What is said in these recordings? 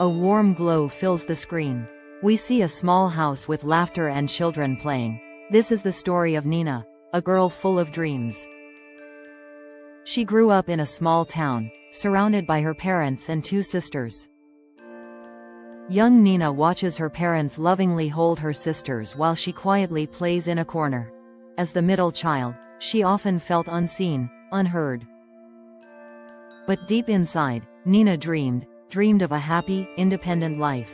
A warm glow fills the screen. We see a small house with laughter and children playing. This is the story of Nina, a girl full of dreams. She grew up in a small town, surrounded by her parents and two sisters. Young Nina watches her parents lovingly hold her sisters while she quietly plays in a corner. As the middle child, she often felt unseen, unheard. But deep inside, Nina dreamed of a happy, independent life.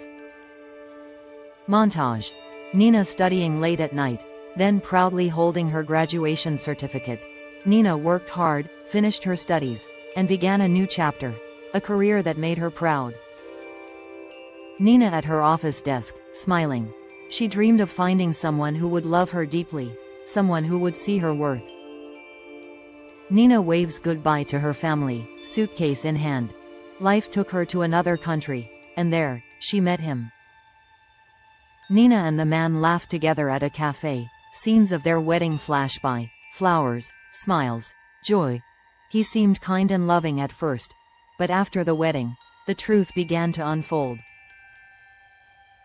Montage. Nina studying late at night, then proudly holding her graduation certificate. Nina worked hard, finished her studies, and began a new chapter, a career that made her proud. Nina at her office desk, smiling. She dreamed of finding someone who would love her deeply, someone who would see her worth. Nina waves goodbye to her family, suitcase in hand. Life took her to another country, and there, she met him. Nina and the man laughed together at a cafe. Scenes of their wedding flash by. Flowers, smiles, joy. He seemed kind and loving at first, but after the wedding, the truth began to unfold.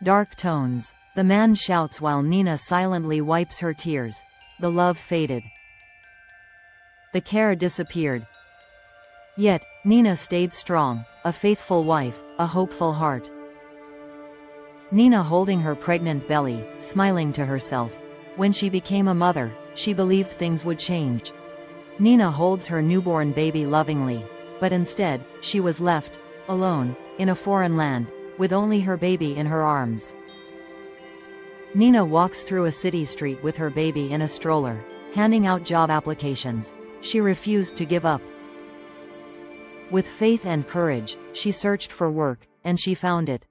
Dark tones. The man shouts while Nina silently wipes her tears. The love faded. The care disappeared. Yet, Nina stayed strong, a faithful wife, a hopeful heart. Nina holding her pregnant belly, smiling to herself. When she became a mother, she believed things would change. Nina holds her newborn baby lovingly, but instead, she was left, alone, in a foreign land, with only her baby in her arms. Nina walks through a city street with her baby in a stroller, handing out job applications. She refused to give up. With faith and courage, she searched for work, and she found it.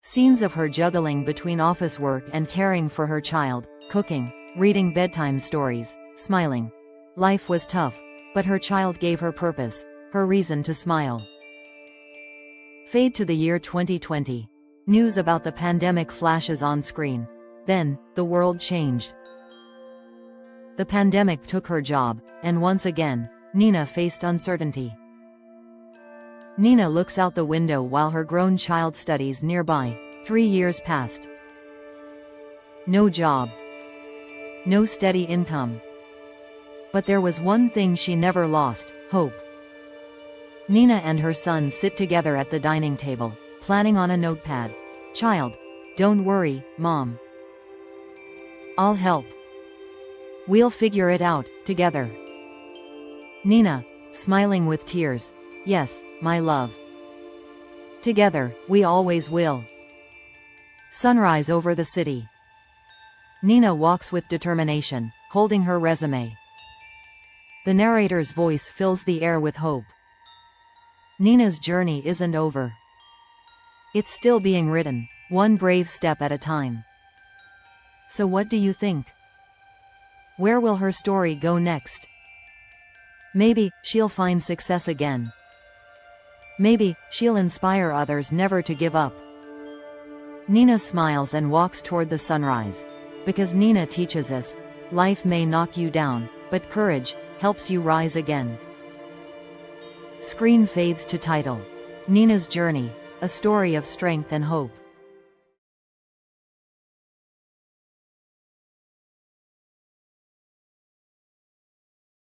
Scenes of her juggling between office work and caring for her child, cooking, reading bedtime stories, smiling. Life was tough, but her child gave her purpose, her reason to smile. Fade to the year 2020. News about the pandemic flashes on screen. Then, the world changed. The pandemic took her job, and once again, Nina faced uncertainty. Nina looks out the window while her grown child studies nearby. 3 years passed. No job. No steady income. But there was one thing she never lost: hope. Nina and her son sit together at the dining table, planning on a notepad. Child, don't worry, Mom. I'll help. We'll figure it out, together. Nina, smiling with tears. Yes, my love. Together, we always will. Sunrise over the city. Nina walks with determination, holding her resume. The narrator's voice fills the air with hope. Nina's journey isn't over. It's still being written, one brave step at a time. So what do you think? Where will her story go next? Maybe she'll find success again. Maybe she'll inspire others never to give up. Nina smiles and walks toward the sunrise. Because Nina teaches us, life may knock you down, but courage helps you rise again. Screen fades to title. Nina's Journey, a story of strength and hope.